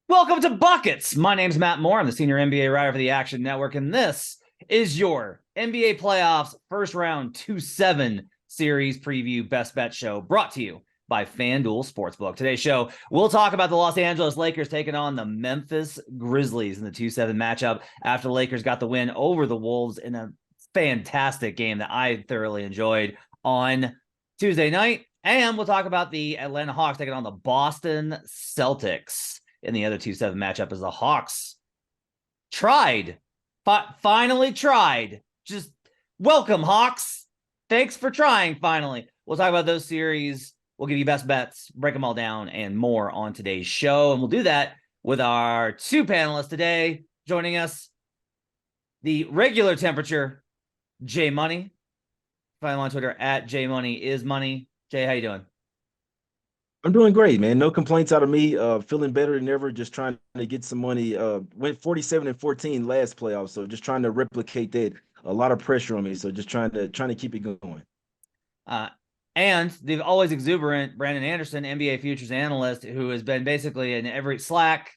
Welcome to Buckets. My name's Matt Moore. I'm the senior NBA writer for the Action Network, and this is your NBA playoffs first round 2-7 series preview best bet show brought to you by FanDuel Sportsbook. Today's show, we'll talk about the Los Angeles Lakers taking on the Memphis Grizzlies in the 2-7 matchup after the Lakers got the win over the Wolves in a fantastic game that I thoroughly enjoyed on Tuesday night. And we'll talk about the Atlanta Hawks taking on the Boston Celtics in the other 2-7 matchup as the Hawks finally tried. Just welcome, Hawks. Thanks for trying, finally. We'll talk about those series. We'll give you best bets, break them all down, and more on today's show. And we'll do that with our two panelists today. Joining us, the regular temperature, Jay Money. Find him on Twitter at JMoneyIsMoney. Jay, how you doing? I'm doing great, man. No complaints out of me. Feeling better than ever. Just trying to get some money. Went 47-14 last playoff, so just trying to replicate that. A lot of pressure on me, so just trying to keep it going. And the always exuberant Brandon Anderson, NBA futures analyst, who has been basically in every Slack,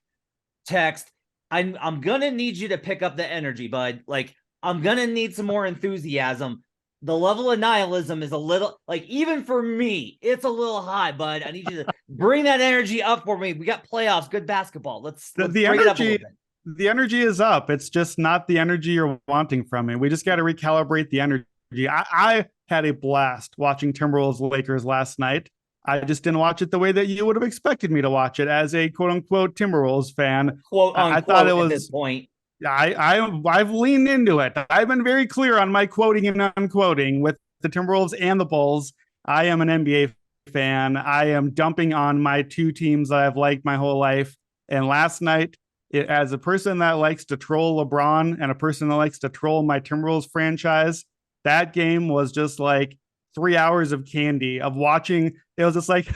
text. I'm gonna need you to pick up the energy, bud. Like, I'm gonna need some more enthusiasm. The level of nihilism is a little, like, even for me, it's a little high, bud. I need you to bring that energy up for me. We got playoffs, good basketball. Let's the bring it up a little energy. bit. The energy is up. It's just not the energy you're wanting from me. We just got to recalibrate the energy. I had a blast watching Timberwolves Lakers last night. I just didn't watch it the way that you would have expected me to watch it as a quote unquote Timberwolves fan. Quote unquote, I thought it was at this point. I've leaned into it. I've been very clear on my quoting and unquoting with the Timberwolves and the Bulls. I am an NBA fan. I am dumping on my two teams that I've liked my whole life. And last night, as a person that likes to troll LeBron and a person that likes to troll my Timberwolves franchise, that game was just like 3 hours of candy of watching. It was just like,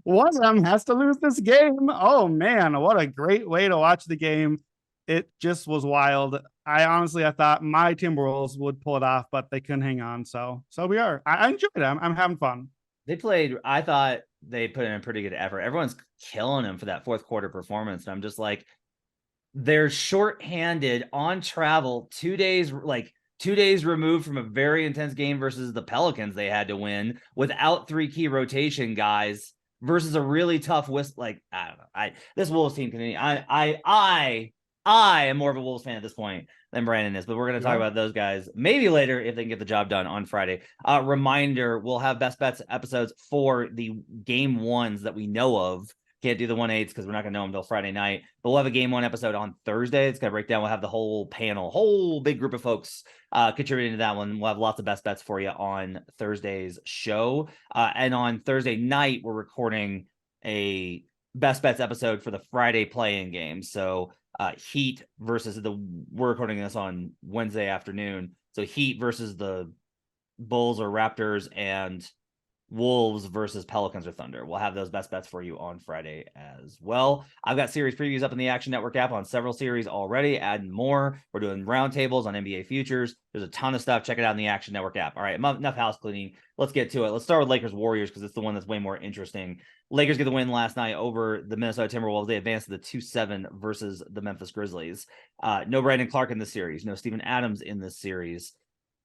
one of them has to lose this game. Oh man, what a great way to watch the game. It just was wild. I thought my Timberwolves would pull it off, but they couldn't hang on. So we are. I enjoyed it. I'm having fun. I thought they put in a pretty good effort. Everyone's killing them for that fourth quarter performance. And I'm just like, they're shorthanded on travel 2 days, like 2 days removed from a very intense game versus the Pelicans they had to win without three key rotation guys versus a really tough like, I don't know. This Wolves team can, I am more of a Wolves fan at this point than Brandon is, but we're going to talk about those guys maybe later if they can get the job done on Friday. Reminder, we'll have best bets episodes for the game ones that we know of. Can't do the 1/8 because we're not going to know them until Friday night, but we'll have a game one episode on Thursday. It's going to break down. We'll have the whole panel, whole big group of folks contributing to that one. We'll have lots of best bets for you on Thursday's show. And on Thursday night, we're recording a best bets episode for the Friday play-in game. So Heat versus we're recording this on Wednesday afternoon. So Heat versus the Bulls or Raptors, and Wolves versus Pelicans or Thunder. We'll have those best bets for you on Friday as well. I've got series previews up in the Action Network app on several series already, adding more. We're doing roundtables on NBA futures. There's a ton of stuff. Check it out in the Action Network app. All right, enough house cleaning. Let's get to it. Let's start with Lakers Warriors because it's the one that's way more interesting. Lakers get the win last night over the Minnesota Timberwolves. They advanced to the 2-7 versus the Memphis Grizzlies. No Brandon Clark in this series. No Steven Adams in this series.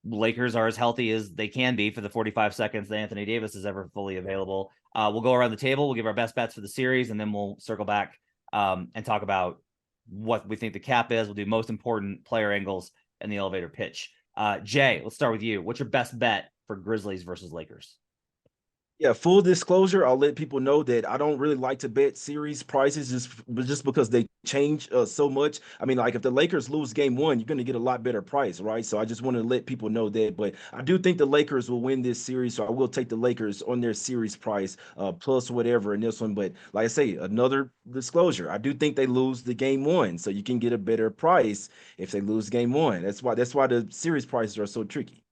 Lakers are as healthy as they can be for the 45 seconds that Anthony Davis is ever fully available. We'll go around the table. We'll give our best bets for the series, and then we'll circle back and talk about what we think the cap is. We'll do most important player angles and the elevator pitch. Jay, let's start with you. What's your best bet for Grizzlies versus Lakers? Yeah, full disclosure, I'll let people know that I don't really like to bet series prices just because they change so much. I mean, like if the Lakers lose game one, you're going to get a lot better price, right? So I just want to let people know that. But I do think the Lakers will win this series, so I will take the Lakers on their series price plus whatever in this one. But like I say, another disclosure, I do think they lose the game one, so you can get a better price if they lose game one. That's why the series prices are so tricky.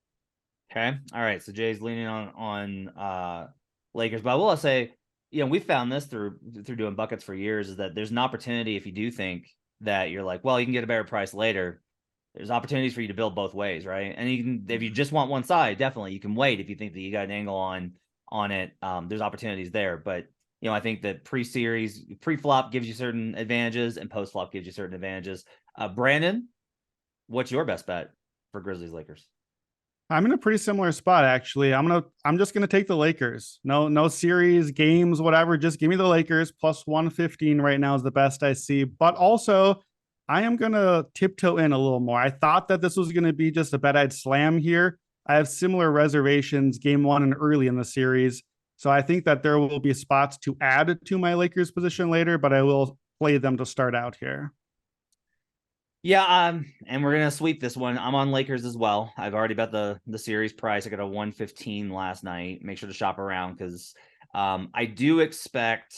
Okay. All right. So Jay's leaning on Lakers, but I will say, we found this through doing buckets for years, is that there's an opportunity if you do think that you're like, well, you can get a better price later. There's opportunities for you to build both ways, right? And you can, if you just want one side, definitely you can wait if you think that you got an angle on it. There's opportunities there, but I think that pre-flop gives you certain advantages and post-flop gives you certain advantages. Brandon, what's your best bet for Grizzlies Lakers? I'm in a pretty similar spot, actually. I'm just gonna take the Lakers. No series, games, whatever. Just give me the Lakers. Plus 115 right now is the best I see. But also, I am gonna tiptoe in a little more. I thought that this was gonna be just a bet I'd slam here. I have similar reservations game one and early in the series. So I think that there will be spots to add to my Lakers position later, but I will play them to start out here. Yeah, and we're gonna sweep this one. I'm on Lakers as well. I've already bet the series price. I got a 115 last night. Make sure to shop around because I do expect.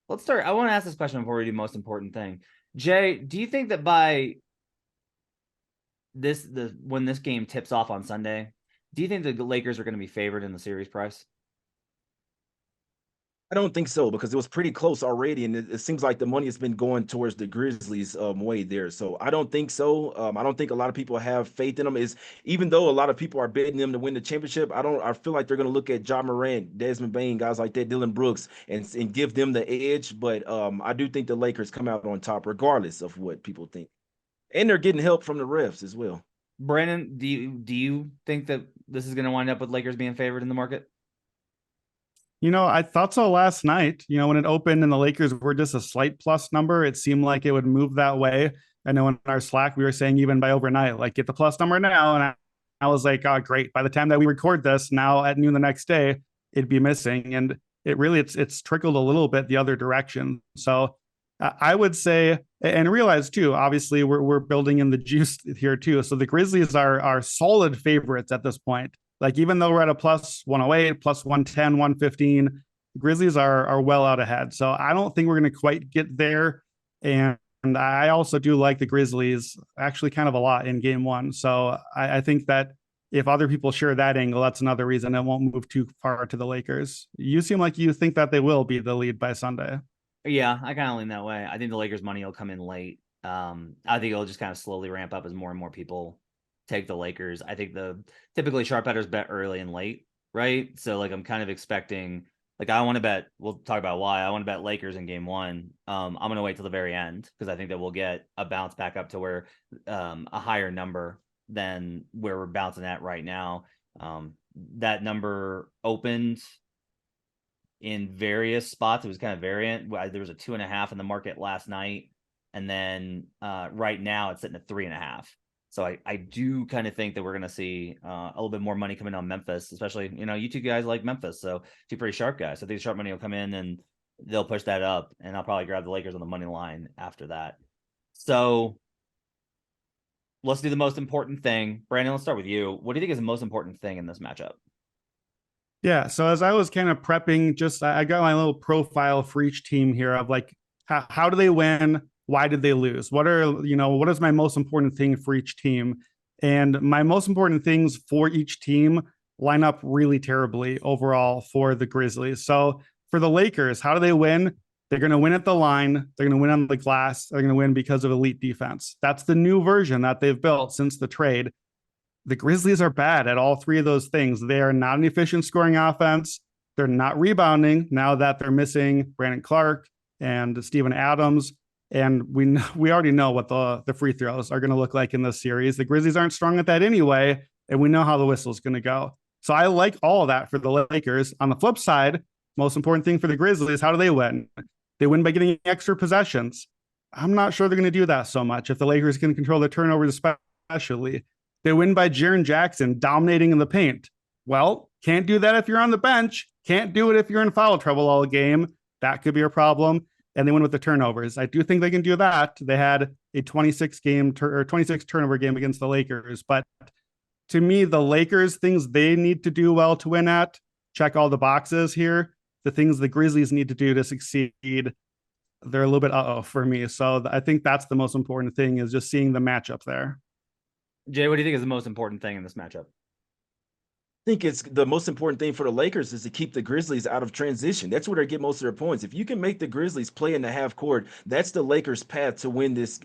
Let's start. I want to ask this question before we do most important thing. Jay, do you think that by when this game tips off on Sunday, do you think the Lakers are going to be favored in the series price? I don't think so because it was pretty close already, and it seems like the money has been going towards the Grizzlies way there. So I don't think so. I don't think a lot of people have faith in them. Is even though a lot of people are betting them to win the championship, I feel like they're going to look at Ja Morant, Desmond Bane, guys like that, Dylan Brooks, and give them the edge. But I do think the Lakers come out on top regardless of what people think, and they're getting help from the refs as well. Brandon, do you think that this is going to wind up with Lakers being favored in the market? I thought so last night. When it opened and the Lakers were just a slight plus number, it seemed like it would move that way. I know in our Slack, we were saying even by overnight, like get the plus number now. And I was like, oh, great. By the time that we record this now at noon the next day, it'd be missing. And it's trickled a little bit the other direction. So I would say, and realize too, obviously we're building in the juice here too. So the Grizzlies are solid favorites at this point. Like, even though we're at a plus 108, plus 110, 115, the Grizzlies are well out ahead. So I don't think we're going to quite get there. And I also do like the Grizzlies actually kind of a lot in game one. So I think that if other people share that angle, that's another reason it won't move too far to the Lakers. You seem like you think that they will be the lead by Sunday. Yeah, I kind of lean that way. I think the Lakers money will come in late. I think it'll just kind of slowly ramp up as more and more people take the Lakers. I think typically sharp bettors bet early and late, right? So like I'm kind of expecting, like I want to bet, we'll talk about why I want to bet Lakers in game one. I'm going to wait till the very end because I think that we'll get a bounce back up to where a higher number than where we're bouncing at right now. That number opened in various spots. It was kind of variant. There was a 2.5 in the market last night. And then right now it's sitting at 3.5. So I do kind of think that we're going to see a little bit more money coming on Memphis, especially, you two guys like Memphis. So two pretty sharp guys. So I think sharp money will come in and they'll push that up. And I'll probably grab the Lakers on the money line after that. So let's do the most important thing. Brandon, let's start with you. What do you think is the most important thing in this matchup? Yeah. So as I was kind of prepping, I got my little profile for each team here of like, how do they win? Why did they lose? What is my most important thing for each team? And my most important things for each team line up really terribly overall for the Grizzlies. So for the Lakers, how do they win? They're going to win at the line. They're going to win on the glass. They're going to win because of elite defense. That's the new version that they've built since the trade. The Grizzlies are bad at all three of those things. They are not an efficient scoring offense. They're not rebounding now that they're missing Brandon Clark and Steven Adams. And we already know what the free throws are going to look like in this series. The Grizzlies aren't strong at that anyway, and we know how the whistle is going to go. So I like all of that for the Lakers. On the flip side, most important thing for the Grizzlies, how do they win? They win by getting extra possessions. I'm not sure they're going to do that so much if the Lakers can control the turnovers especially. They win by Jaren Jackson dominating in the paint. Well, can't do that if you're on the bench. Can't do it if you're in foul trouble all game. That could be a problem. And they win with the turnovers. I do think they can do that. They had a 26 turnover game against the Lakers. But to me, the Lakers, things they need to do well to win at, check all the boxes here. The things the Grizzlies need to do to succeed, they're a little bit for me. So I think that's the most important thing, is just seeing the matchup there. Jay, what do you think is the most important thing in this matchup? I think it's the most important thing for the Lakers is to keep the Grizzlies out of transition. That's where they get most of their points. If you can make the Grizzlies play in the half court, that's the Lakers' path to win this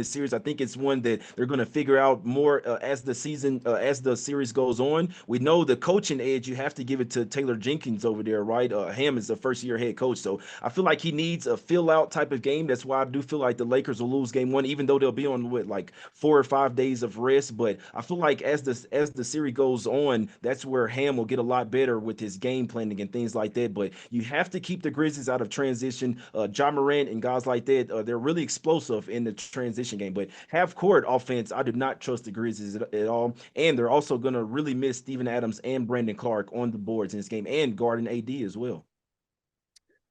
series. I think it's one that they're going to figure out more as the series goes on. We know the coaching edge, you have to give it to Taylor Jenkins over there, right? Ham is the first-year head coach, so I feel like he needs a fill-out type of game. That's why I do feel like the Lakers will lose game one, even though they'll be on like 4 or 5 days of rest. But I feel like as the series goes on, that's where Ham will get a lot better with his game planning and things like that. But you have to keep the Grizzlies out of transition. Ja Morant and guys like that, they're really explosive in the transition game. But half court offense, I do not trust the Grizzlies at all. And they're also going to really miss Steven Adams and Brandon Clark on the boards in this game, and guarding AD as well.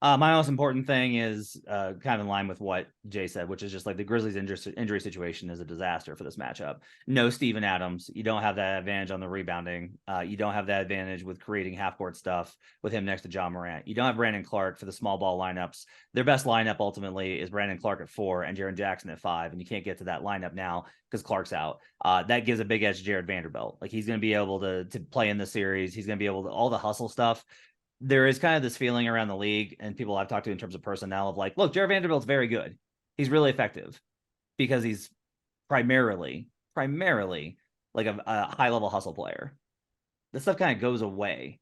My most important thing is kind of in line with what Jay said, which is just like the Grizzlies injury situation is a disaster for this matchup. No Steven Adams. You don't have that advantage on the rebounding. You don't have that advantage with creating half-court stuff with him next to Ja Morant. You don't have Brandon Clark for the small ball lineups. Their best lineup ultimately is Brandon Clark at 4 and Jaren Jackson at 5, and you can't get to that lineup now because Clark's out. That gives a big edge to Jared Vanderbilt. Like, he's going to be able to play in the series. He's going to be able to all the hustle stuff. There is kind of this feeling around the league and people I've talked to in terms of personnel of like, look, Jared Vanderbilt's very good. He's really effective because he's primarily like a high level hustle player. This stuff kind of goes away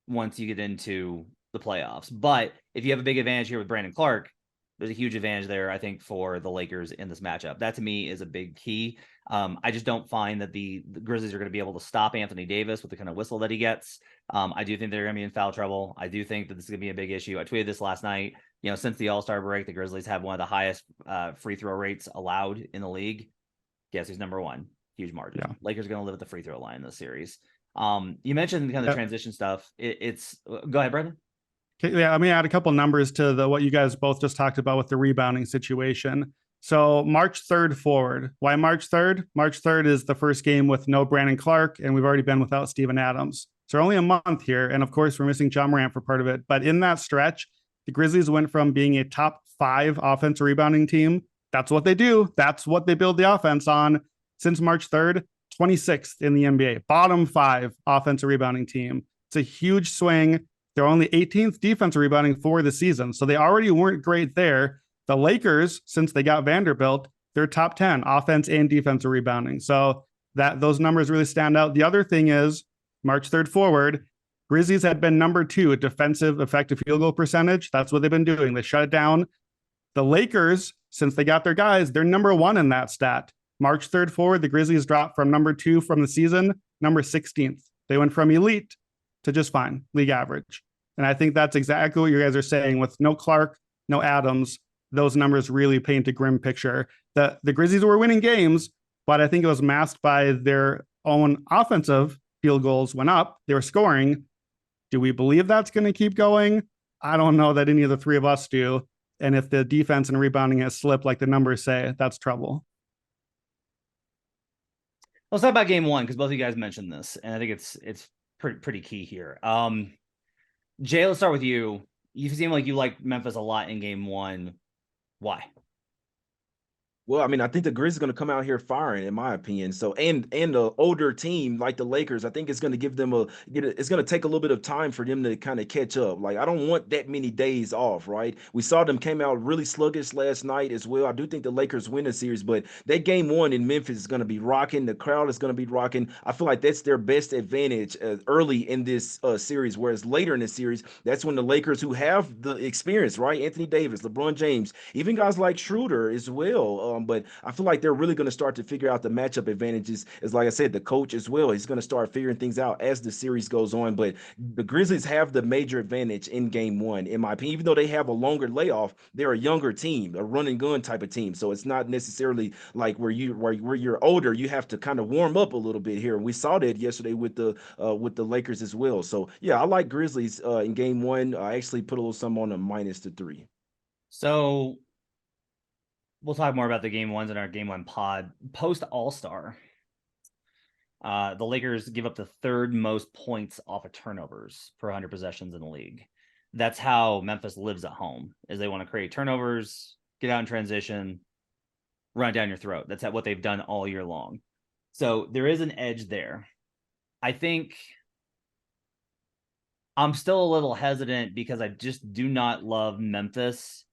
once you get into the playoffs. But if you have a big advantage here with Brandon Clark, there's a huge advantage there, I think, for the Lakers in this matchup. That to me is a big key. I just don't find that the Grizzlies are going to be able to stop Anthony Davis with the kind of whistle that he gets. I do think they're going to be in foul trouble. I do think that this is going to be a big issue. I tweeted this last night. You know, since the All-Star break, the Grizzlies have one of the highest free throw rates allowed in the league. Guess who's number one? Huge margin. Yeah. Lakers are going to live at the free throw line in this series. You mentioned kind of the transition stuff. It's go ahead, Brendan. Yeah, let me add a couple numbers to what you guys both just talked about with the rebounding situation. So March 3rd forward. Why March 3rd? March 3rd is the first game with no Brandon Clark, and we've already been without Steven Adams. So only a month here, and of course, we're missing Ja Morant for part of it. But in that stretch, the Grizzlies went from being a top 5 offensive rebounding team. That's what they do. That's what they build the offense on. Since March 3rd, 26th in the NBA. Bottom 5 offensive rebounding team. It's a huge swing. They're only 18th defensive rebounding for the season. So they already weren't great there. The Lakers, since they got Vanderbilt, they're top 10 offense and defensive rebounding. So those numbers really stand out. The other thing is March 3rd forward, Grizzlies had been number 2 at defensive effective field goal percentage. That's what they've been doing. They shut it down. The Lakers, since they got their guys, they're number 1 in that stat. March 3rd forward, the Grizzlies dropped from number 2 from the season, number 16th. They went from elite to just fine, league average. And I think that's exactly what you guys are saying. With no Clark, no Adams, those numbers really paint a grim picture. The Grizzlies were winning games, but I think it was masked by their own offensive field goals went up. They were scoring. Do we believe that's going to keep going? I don't know that any of the three of us do. And if the defense and rebounding has slipped like the numbers say, that's trouble. Let's talk about game one, because both of you guys mentioned this, and I think it's pretty key here. Jay, let's start with you. You seem like you like Memphis a lot in game one. Why? Well, I mean, I think the Grizzlies are going to come out here firing, in my opinion. So, and an older team like the Lakers, I think it's going to give them it's going to take a little bit of time for them to kind of catch up. Like, I don't want that many days off, right? We saw them came out really sluggish last night as well. I do think the Lakers win the series, but that game one in Memphis is going to be rocking. The crowd is going to be rocking. I feel like that's their best advantage early in this series, whereas later in the series, that's when the Lakers, who have the experience, right? Anthony Davis, LeBron James, even guys like Schroeder as well. But I feel like they're really going to start to figure out the matchup advantages. As like I said, the coach as well, he's going to start figuring things out as the series goes on. But the Grizzlies have the major advantage in game one, in my opinion. Even though they have a longer layoff, they're a younger team, a run and gun type of team. So it's not necessarily like where you're older, you have to kind of warm up a little bit here. And we saw that yesterday with the Lakers as well. So yeah, I like Grizzlies in game one. I actually put a little something on a -3. So we'll talk more about the game ones in our game one pod. Post All-Star, the Lakers give up the 3rd most points off of turnovers per 100 possessions in the league. That's how Memphis lives at home, is they want to create turnovers, get out in transition, run it down your throat. That's what they've done all year long. So there is an edge there. I think I'm still a little hesitant because I just do not love Memphis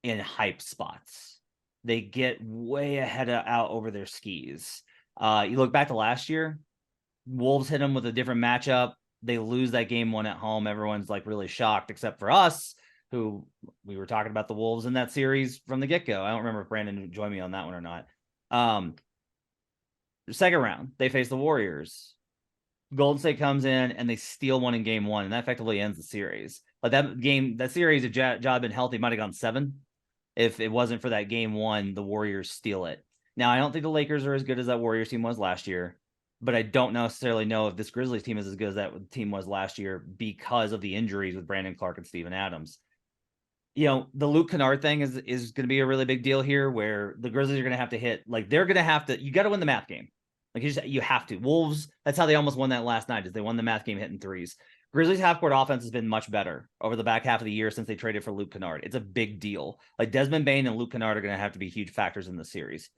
in hype spots. They get way out over their skis. You look back to last year, Wolves hit them with a different matchup. They lose that game 1 at home. Everyone's like really shocked, except for us, who we were talking about the Wolves in that series from the get-go. I don't remember if Brandon joined me on that one or not. Second round, they face the Warriors. Golden State comes in and they steal one in game 1, and that effectively ends the series. Like that series, if Ja had been healthy, might have gone 7. If it wasn't for that game 1, the Warriors steal it. Now, I don't think the Lakers are as good as that Warriors team was last year, but I don't necessarily know if this Grizzlies team is as good as that team was last year because of the injuries with Brandon Clark and Steven Adams. The Luke Kennard thing is going to be a really big deal here, where the Grizzlies are going to have to hit, like, they're going to have to, you got to win the math game. Like, you have to. Wolves, that's how they almost won that last night, is they won the math game hitting threes. Grizzlies half-court offense has been much better over the back half of the year since they traded for Luke Kennard. It's a big deal. Like, Desmond Bane and Luke Kennard are going to have to be huge factors in the series.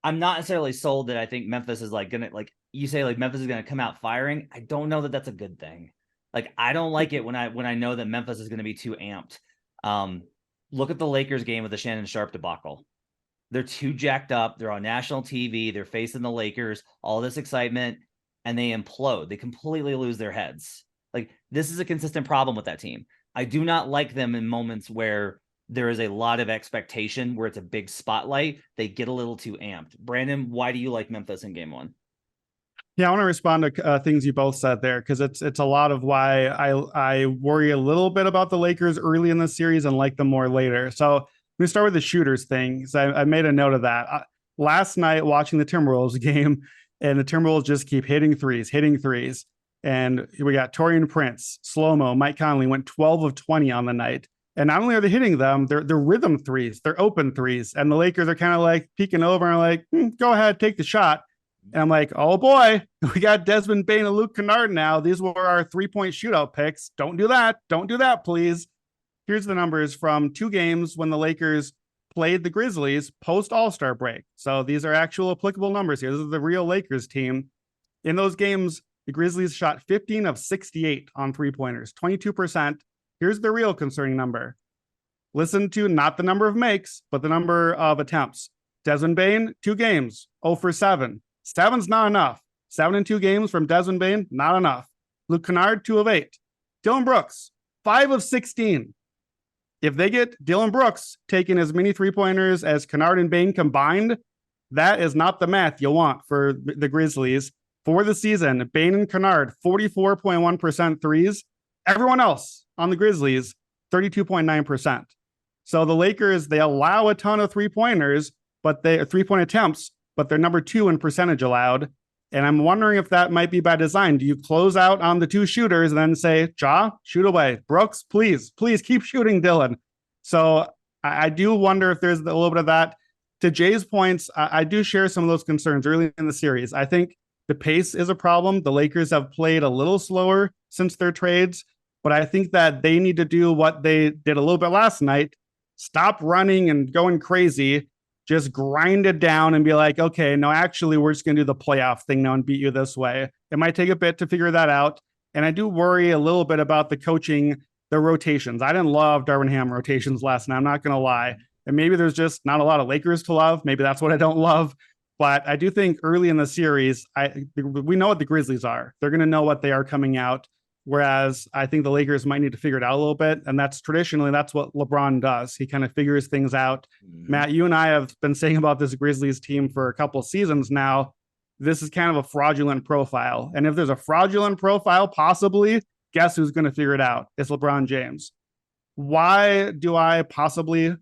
I'm not necessarily sold that I think Memphis is like going to, like you say, like Memphis is going to come out firing. I don't know that that's a good thing. Like, I don't like it when I know that Memphis is going to be too amped. Look at the Lakers game with the Shannon Sharp debacle. They're too jacked up. They're on national TV. They're facing the Lakers, all this excitement, and they implode. They completely lose their heads. Like, this is a consistent problem with that team. I do not like them in moments where there is a lot of expectation, where it's a big spotlight. They get a little too amped. Brandon, why do you like Memphis in game 1? Yeah, I want to respond to things you both said there, because it's a lot of why I worry a little bit about the Lakers early in the series and like them more later. So we start with the shooters thing. So I made a note of that. Last night, watching the Timberwolves game, and the Timberwolves just keep hitting threes. And we got Taurean Prince, Slow-Mo, Mike Conley went 12 of 20 on the night. And not only are they hitting them, they're rhythm threes, they're open threes. And the Lakers are kind of like peeking over and like, go ahead, take the shot. And I'm like, oh boy, we got Desmond Bane and Luke Kennard now. These were our 3-point shootout picks. Don't do that. Don't do that, please. Here's the numbers from 2 games when the Lakers played the Grizzlies post All-Star break. So these are actual applicable numbers here. This is the real Lakers team. In those games, the Grizzlies shot 15 of 68 on 3-pointers, 22%. Here's the real concerning number. Listen to not the number of makes, but the number of attempts. Desmond Bane, 2 games, 0 for 7. 7's not enough. 7 in 2 games from Desmond Bane, not enough. Luke Kennard, 2 of 8. Dylan Brooks, 5 of 16. If they get Dylan Brooks taking as many 3-pointers as Kennard and Bane combined, that is not the math you want for the Grizzlies. For the season, Bane and Kennard, 44.1% threes. Everyone else on the Grizzlies, 32.9%. So the Lakers, they allow a ton of 3-pointers, but they 3-point attempts, but they're number 2 in percentage allowed. And I'm wondering if that might be by design. Do you close out on the 2 shooters and then say, Ja, shoot away. Brooks, please keep shooting Dylan. So I do wonder if there's a little bit of that. To Jay's points, I do share some of those concerns early in the series. I think the pace is a problem. The Lakers have played a little slower since their trades, but I think that they need to do what they did a little bit last night. Stop running and going crazy. Just grind it down and be like, okay, no, actually, we're just going to do the playoff thing now and beat you this way. It might take a bit to figure that out. And I do worry a little bit about the coaching, the rotations. I didn't love Darvin Ham rotations last night. I'm not going to lie. And maybe there's just not a lot of Lakers to love. Maybe that's what I don't love. But I do think early in the series, we know what the Grizzlies are. They're going to know what they are coming out. Whereas I think the Lakers might need to figure it out a little bit. And that's what LeBron does. He kind of figures things out. Matt, you and I have been saying about this Grizzlies team for a couple of seasons now. This is kind of a fraudulent profile. And if there's a fraudulent profile, possibly, guess who's going to figure it out? It's LeBron James. Why do I possibly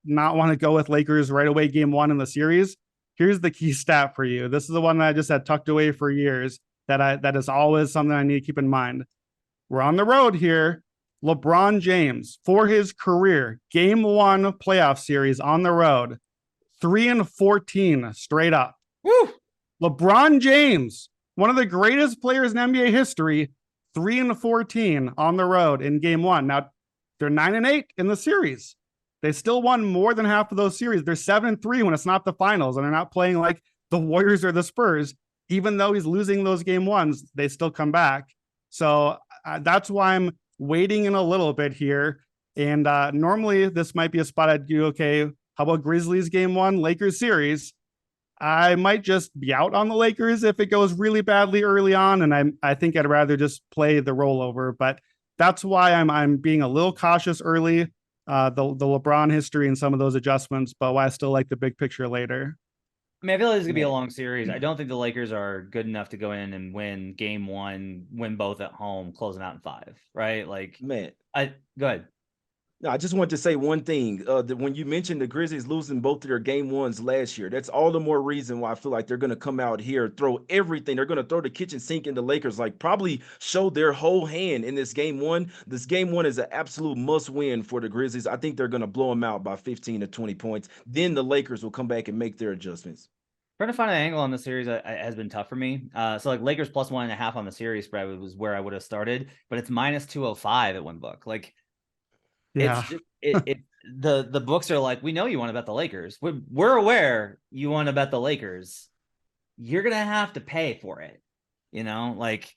not want to go with Lakers right away game 1 in the series? Here's the key stat for you. This is the one that I just had tucked away for years that is always something I need to keep in mind. We're on the road here. LeBron James, for his career, game 1 playoff series on the road, 3-14 straight up. Woo! LeBron James, one of the greatest players in NBA history, 3-14 on the road in game 1. Now, they're 9-8 in the series. They still won more than half of those series. They're 7-3 when it's not the finals, and they're not playing like the Warriors or the Spurs. Even though he's losing those game 1s, they still come back. So that's why I'm waiting in a little bit here. And normally this might be a spot I'd do, okay, how about Grizzlies game one, Lakers series? I might just be out on the Lakers if it goes really badly early on, and I think I'd rather just play the rollover. But that's why I'm being a little cautious early. The LeBron history and some of those adjustments, but why I still like the big picture later. I mean, I feel like this is gonna be a Man. long series. I don't think the Lakers are good enough to go in and win game one, win both at home, closing out in 5, right? Like, Man. go ahead. No, I just want to say one thing. That when you mentioned the Grizzlies losing both of their game ones last year, that's all the more reason why I feel like they're going to come out here, throw everything. They're going to throw the kitchen sink in the Lakers, like probably show their whole hand in this game one. This game one is an absolute must win for the Grizzlies. I think they're going to blow them out by 15 to 20 points. Then the Lakers will come back and make their adjustments. Trying to find an angle on the series has been tough for me. So like Lakers plus 1.5 on the series spread was where I would have started, but it's minus 205 at one book. Like, Yeah. it's just the books are like, we know you want to bet the Lakers. We're aware you want to bet the Lakers. You're gonna have to pay for it, like,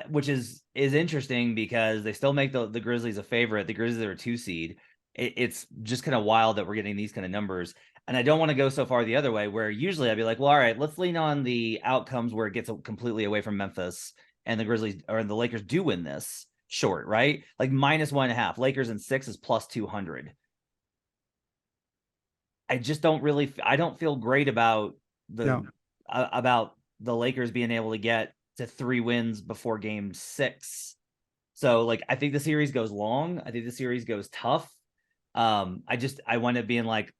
which is interesting because they still make the Grizzlies a favorite. The Grizzlies are a 2 seed. It's just kind of wild that we're getting these kind of numbers. And I don't want to go so far the other way where usually I'd be like, well, all right, let's lean on the outcomes where it gets completely away from Memphis and the Grizzlies or the Lakers do win this short, right? Like minus 1.5. Lakers in 6 is plus 200. I just I don't feel great about the Lakers being able to get to 3 wins before game 6. So like, I think the series goes long. I think the series goes tough. I wind up being like,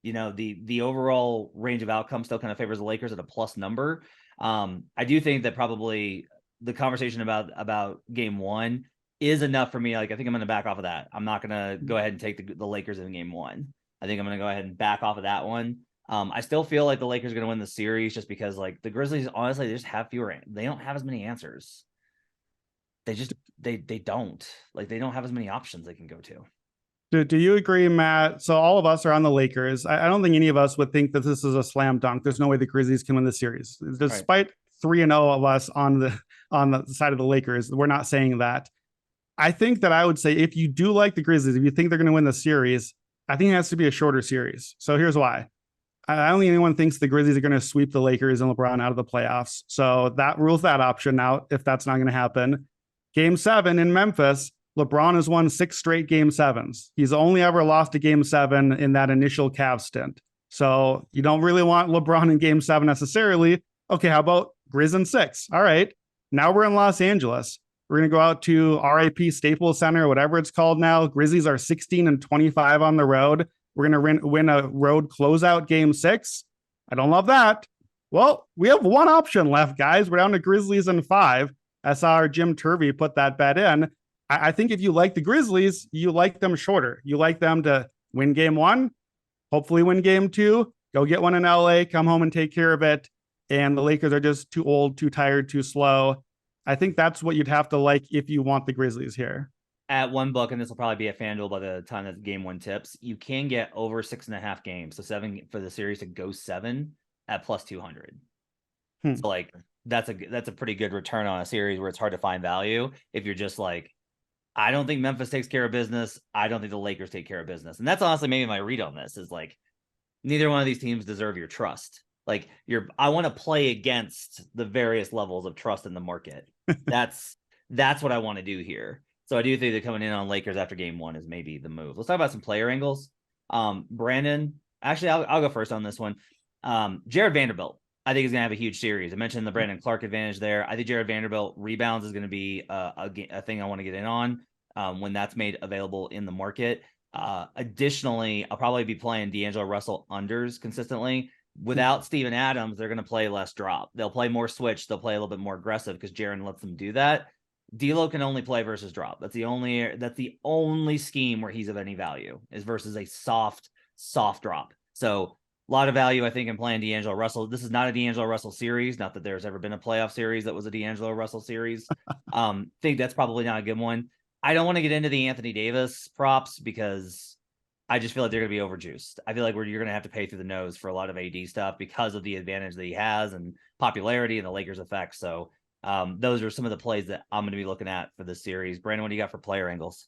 the overall range of outcomes still kind of favors the Lakers at a plus number. I do think that probably the conversation about game 1 is enough for me. Like, I think I'm going to back off of that. I'm not going to go ahead and take the Lakers in game 1. I think I'm going to go ahead and back off of that one. I still feel like the Lakers are going to win the series just because like the Grizzlies, honestly, they just have they don't have as many answers. They don't like, they don't have as many options they can go to. Do you agree, Matt? So all of us are on the Lakers. I don't think any of us would think that this is a slam dunk. There's no way the Grizzlies can win the series, despite 3-0 of us on the side of the Lakers. We're not saying that. I think that I would say if you do like the Grizzlies, if you think they're going to win the series, I think it has to be a shorter series. So here's why. I don't think anyone thinks the Grizzlies are going to sweep the Lakers and LeBron out of the playoffs. So that rules that option out if that's not going to happen. Game 7 in Memphis, LeBron has won 6 straight game 7s. He's only ever lost a game 7 in that initial Cavs stint. So you don't really want LeBron in game 7 necessarily. Okay, how about Grizz in 6? All right. Now we're in Los Angeles. We're going to go out to RIP Staples Center, whatever it's called now. Grizzlies are 16-25 on the road. We're going to win a road closeout game 6. I don't love that. Well, we have one option left, guys. We're down to Grizzlies in 5. I saw our Jim Turvey put that bet in. I think if you like the Grizzlies, you like them shorter. You like them to win game 1, hopefully win game 2, go get one in LA, come home and take care of it. And the Lakers are just too old, too tired, too slow. I think that's what you'd have to like if you want the Grizzlies here. At one book, and this will probably be a FanDuel by the time that game 1 tips, you can get over 6.5 games. So 7 for the series to go 7 at plus 200. So like, that's a pretty good return on a series where it's hard to find value. If you're just like, I don't think Memphis takes care of business. I don't think the Lakers take care of business. And that's honestly maybe my read on this is like, neither one of these teams deserve your trust. Like I want to play against the various levels of trust in the market. That's what I want to do here. So I do think that coming in on Lakers after game 1 is maybe the move. Let's talk about some player angles. Brandon, actually, I'll go first on this one. Jared Vanderbilt, I think is going to have a huge series. I mentioned the Brandon Clark advantage there. I think Jared Vanderbilt rebounds is going to be a thing I want to get in on when that's made available in the market. Additionally, I'll probably be playing D'Angelo Russell unders consistently. Without Steven Adams, they're going to play less drop. They'll play more switch. They'll play a little bit more aggressive because Jaren lets them do that. D'Lo can only play versus drop. That's the only scheme where he's of any value is versus a soft drop. So a lot of value, I think, in playing D'Angelo Russell. This is not a D'Angelo Russell series. Not that there's ever been a playoff series that was a D'Angelo Russell series. Think that's probably not a good one. I don't want to get into the Anthony Davis props because I just feel like they're going to be overjuiced. I feel like you're going to have to pay through the nose for a lot of AD stuff because of the advantage that he has and popularity and the Lakers effect. So Those are some of the plays that I'm going to be looking at for this series. Brandon, what do you got for player angles?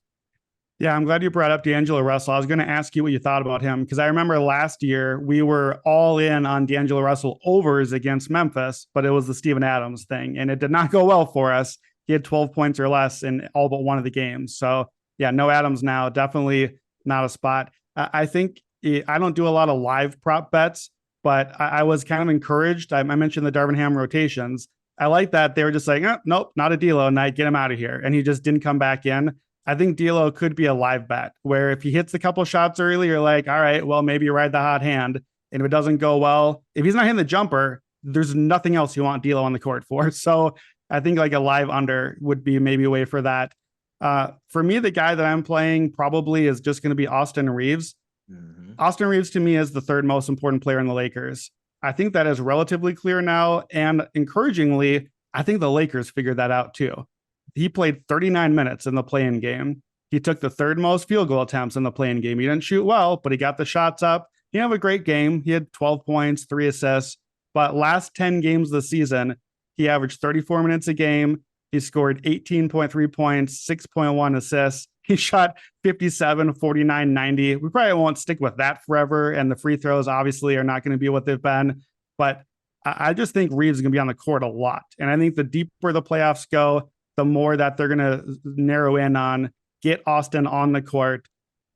Yeah, I'm glad you brought up D'Angelo Russell. I was going to ask you what you thought about him because I remember last year we were all in on D'Angelo Russell overs against Memphis, but it was the Steven Adams thing, and it did not go well for us. He had 12 points or less in all but one of the games. So, yeah, no Adams now. Definitely not a spot. I think I don't do a lot of live prop bets, but I was kind of encouraged. I mentioned the Darvin Ham rotations. I like that they were just like, oh, nope, not a D'Lo night. Get him out of here. And he just didn't come back in. I think D'Lo could be a live bet where if he hits a couple shots early, you're like, all right, well, maybe you ride the hot hand. And if it doesn't go well, if he's not hitting the jumper, there's nothing else you want D'Lo on the court for. So I think like a live under would be maybe a way for that. For me, the guy that I'm playing probably is just going to be Austin Reeves. Mm-hmm. Austin Reeves to me is the third most important player in the Lakers. I think that is relatively clear now. And encouragingly, I think the Lakers figured that out too. He played 39 minutes in the play-in game. He took the third most field goal attempts in the play-in game. He didn't shoot well, but he got the shots up. He had a great game. He had 12 points, 3 assists. But last 10 games of the season, he averaged 34 minutes a game. He scored 18.3 points, 6.1 assists. He shot 57, 49, 90. We probably won't stick with that forever. And the free throws obviously are not going to be what they've been. But I just think Reeves is going to be on the court a lot. And I think the deeper the playoffs go, the more that they're going to narrow in on get Austin on the court.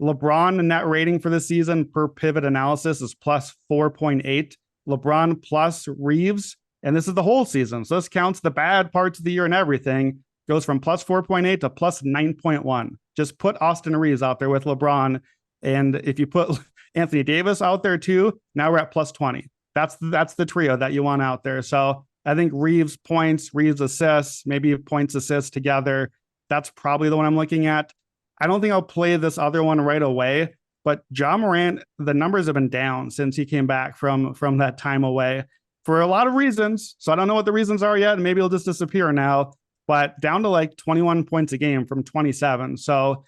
LeBron net rating for the season per pivot analysis is plus 4.8. LeBron plus Reeves, and this is the whole season. So this counts the bad parts of the year and everything, goes from plus 4.8 to plus 9.1. Just put Austin Reeves out there with LeBron. And if you put Anthony Davis out there too, now we're at plus 20. That's the trio that you want out there. So I think Reeves points, Reeves assists, maybe points assists together. That's probably the one I'm looking at. I don't think I'll play this other one right away, but Ja Morant, the numbers have been down since he came back from that time away for a lot of reasons. So I don't know what the reasons are yet, and maybe he'll just disappear now, but down to like 21 points a game from 27. So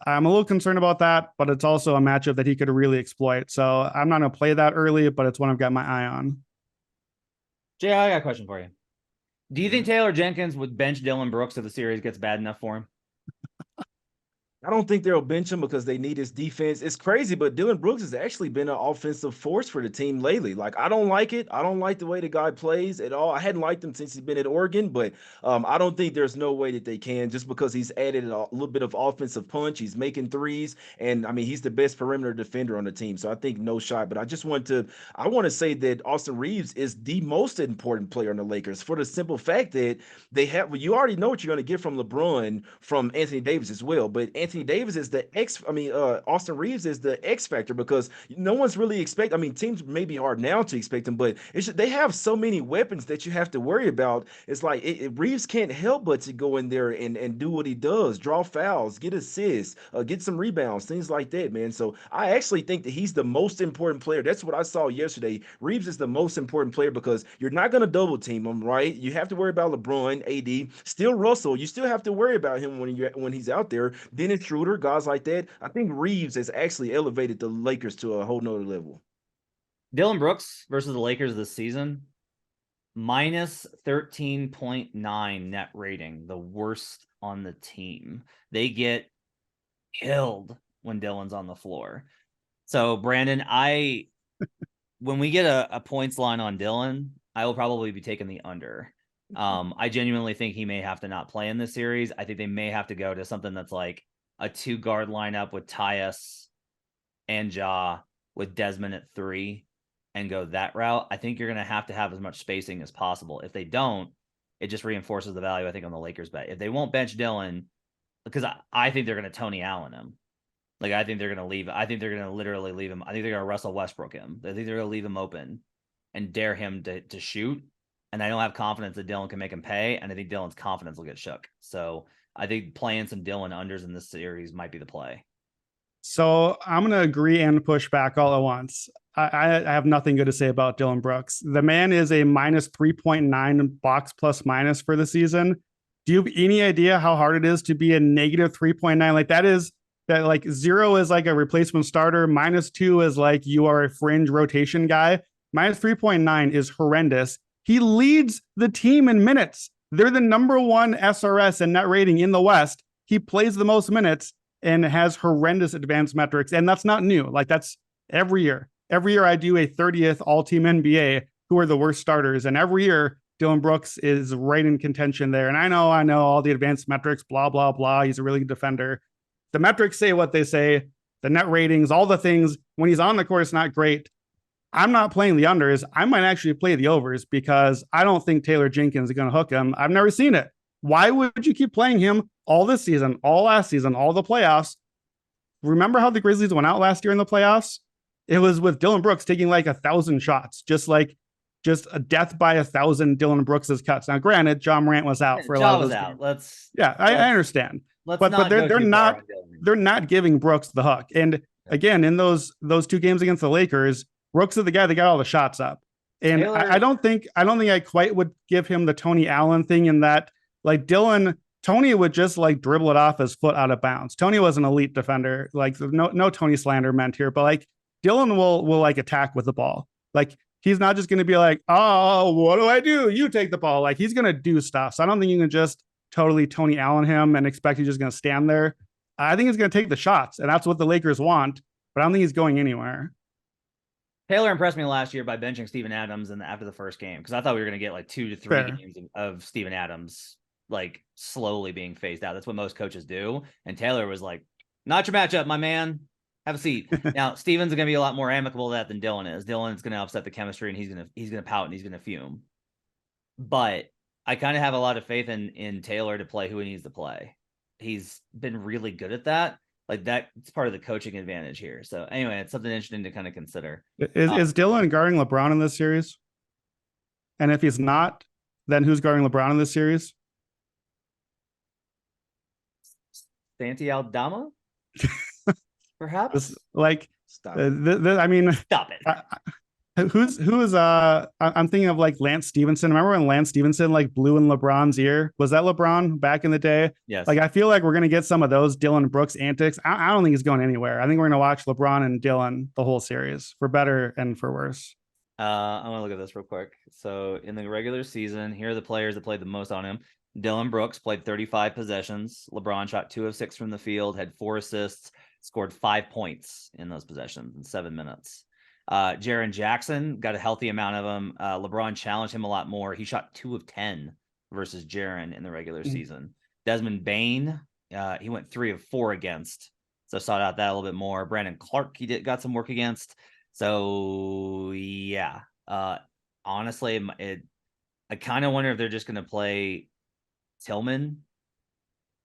I'm a little concerned about that, but it's also a matchup that he could really exploit. So I'm not going to play that early, but it's one I've got my eye on. Jay, I got a question for you. Do you think Taylor Jenkins would bench Dillon Brooks if the series gets bad enough for him? I don't think they'll bench him because they need his defense. It's crazy, but Dillon Brooks has actually been an offensive force for the team lately. Like, I don't like it. I don't like the way the guy plays at all. I hadn't liked him since he's been at Oregon, but I don't think there's no way that they can just because he's added a little bit of offensive punch. He's making threes, and I mean, he's the best perimeter defender on the team. So I think no shot. But I want to say that Austin Reeves is the most important player on the Lakers for the simple fact that you already know what you're going to get from LeBron, from Anthony Davis as well. But Anthony Davis is Austin Reeves is the X factor because no one's really teams may be hard now to expect him, but they have so many weapons that you have to worry about. It's like Reeves can't help but to go in there and do what he does, draw fouls, get assists, get some rebounds, things like that, man. So I actually think that he's the most important player. That's what I saw yesterday. Reeves is the most important player because you're not going to double team him, right? You have to worry about LeBron, AD, still Russell. You still have to worry about him when he's out there. Dennis Schroeder, guys like that. I think Reeves has actually elevated the Lakers to a whole nother level. Dillon Brooks versus the Lakers this season, minus 13.9 net rating, the worst on the team. They get killed when Dillon's on the floor. So, Brandon, when we get a points line on Dillon, I will probably be taking the under. I genuinely think he may have to not play in this series. I think they may have to go to something that's like a 2-guard lineup with Tyus and Ja with Desmond at 3 and go that route. I think you're going to have as much spacing as possible. If they don't, it just reinforces the value, I think, on the Lakers bet. If they won't bench Dillon, because I think they're going to Tony Allen him. Like, I think they're going to leave. I think they're going to literally leave him. I think they're going to Russell Westbrook him. I think they're going to leave him open and dare him to shoot. And I don't have confidence that Dillon can make him pay. And I think Dillon's confidence will get shook. So I think playing some Dillon unders in this series might be the play. So I'm going to agree and push back all at once. I have nothing good to say about Dillon Brooks. The man is a minus 3.9 box plus minus for the season. Do you have any idea how hard it is to be a negative 3.9? Like that like 0 is like a replacement starter. -2 is like you are a fringe rotation guy. Minus 3.9 is horrendous. He leads the team in minutes. They're the number one SRS and net rating in the West. He plays the most minutes and has horrendous advanced metrics. And that's not new. Like that's every year. Every year I do a 30th all-team NBA who are the worst starters. And every year Dylan Brooks is right in contention there. And I know all the advanced metrics, blah, blah, blah. He's a really good defender. The metrics say what they say. The net ratings, all the things. When he's on the court, it's not great. I'm not playing the unders. I might actually play the overs because I don't think Taylor Jenkins is going to hook him. I've never seen it. Why would you keep playing him all this season, all last season, all the playoffs? Remember how the Grizzlies went out last year in the playoffs? It was with Dylan Brooks taking like 1,000 shots, just a death by 1,000 Dylan Brooks's cuts. Now, granted, John Morant was out for a lot of those games. I understand. But they're not giving Brooks the hook. And again, in those 2 games against the Lakers, Brooks is the guy that got all the shots up. And I don't think I quite would give him the Tony Allen thing in that, like Tony would just like dribble it off his foot out of bounds. Tony was an elite defender. Like no Tony slander meant here, but like Dylan will like attack with the ball. Like he's not just going to be like, oh, what do I do? You take the ball. Like he's going to do stuff. So I don't think you can just totally Tony Allen him and expect he's just going to stand there. I think he's going to take the shots, and that's what the Lakers want, but I don't think he's going anywhere. Taylor impressed me last year by benching Steven Adams after the first game because I thought we were going to get like 2 to 3 games of Steven Adams like slowly being phased out. That's what most coaches do. And Taylor was like, not your matchup, my man. Have a seat. Now, Steven's going to be a lot more amicable to that than Dylan is. Dylan's going to upset the chemistry and he's going to pout and he's going to fume. But I kind of have a lot of faith in Taylor to play who he needs to play. He's been really good at that. Like that's part of the coaching advantage here. So anyway, it's something interesting to kind of consider. Is Dylan guarding LeBron in this series? And if he's not, then who's guarding LeBron in this series? Santi Aldama? Perhaps? Stop I mean, stop it. I'm thinking of like Lance Stevenson. Remember when Lance Stevenson like blew in LeBron's ear? Was that LeBron back in the day? Yes. Like I feel like we're gonna get some of those Dylan Brooks antics. I don't think he's going anywhere. I think we're gonna watch LeBron and Dylan the whole series, for better and for worse. I want to look at this real quick. So in the regular season, here are the players that played the most on him. Dylan Brooks played 35 possessions. LeBron shot 2 of 6 from the field, had 4 assists, scored 5 points in those possessions in 7 minutes. Jaren Jackson got a healthy amount of them. LeBron challenged him a lot more. He shot 2 of 10 versus Jaren in the regular season. Desmond Bane, he went 3 of 4 against. So sought out that a little bit more. Brandon Clark, got some work against. So yeah, honestly, I kind of wonder if they're just going to play Tillman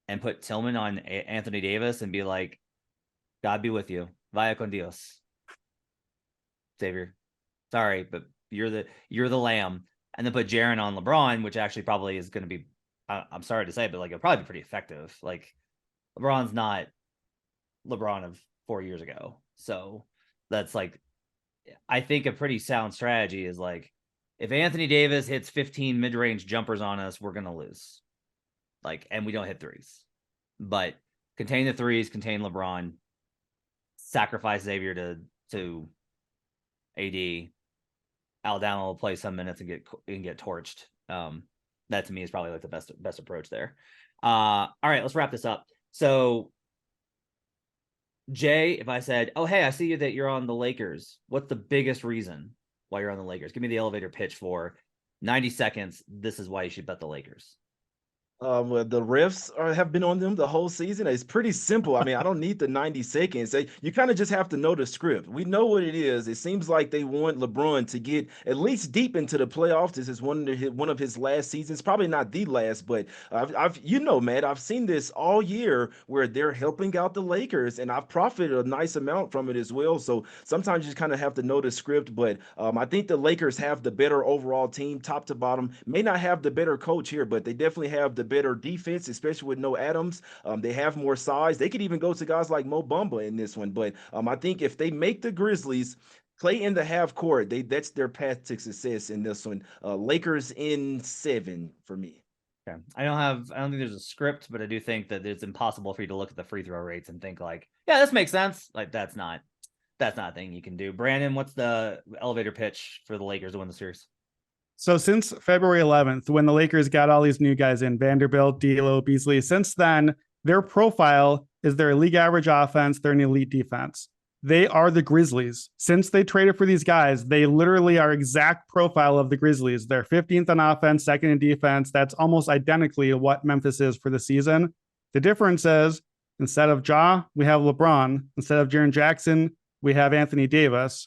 and put Tillman on Anthony Davis and be like, God be with you. Vaya con Dios. Xavier, sorry, but you're the lamb. And then put Jaren on LeBron, which actually probably is going to be, I'm sorry to say, but like it'll probably be pretty effective. Like LeBron's not LeBron of 4 years ago. So that's like, I think a pretty sound strategy is like, if Anthony Davis hits 15 mid-range jumpers on us, we're going to lose. Like, and we don't hit threes, but contain the threes, contain LeBron, sacrifice Xavier to AD. Alabama will play some minutes and get torched. That to me is probably like the best approach there. All right, let's wrap this up. So Jay, if I said, oh, hey, I see you that you're on the Lakers, what's the biggest reason why you're on the Lakers? Give me the elevator pitch for 90 seconds. This is why you should bet the Lakers. Well, the refs have been on them the whole season. It's pretty simple. I mean, I don't need the 90 seconds. You kind of just have to know the script. We know what it is. It seems like they want LeBron to get at least deep into the playoffs. This is one of his last seasons, probably not the last, but Matt, I've seen this all year where they're helping out the Lakers, and I've profited a nice amount from it as well. So sometimes you just kind of have to know the script, but I think the Lakers have the better overall team, top to bottom. May not have the better coach here, but they definitely have the better defense, especially with no Adams. They have more size. They could even go to guys like Mo Bamba in this one. But I think if they make the Grizzlies play in the half court, that's their path to success in this one. Lakers in 7 for me. Okay. I don't think there's a script, but I do think that it's impossible for you to look at the free throw rates and think like, yeah, this makes sense. Like that's not a thing you can do. Brandon, what's the elevator pitch for the Lakers to win the series? So since February 11th, when the Lakers got all these new guys in, Vanderbilt, D'Lo, Beasley, since then, their profile is their league average offense, their elite defense. They are the Grizzlies. Since they traded for these guys, they literally are exact profile of the Grizzlies. They're 15th on offense, second in defense. That's almost identically what Memphis is for the season. The difference is instead of Ja, we have LeBron. Instead of Jaren Jackson, we have Anthony Davis.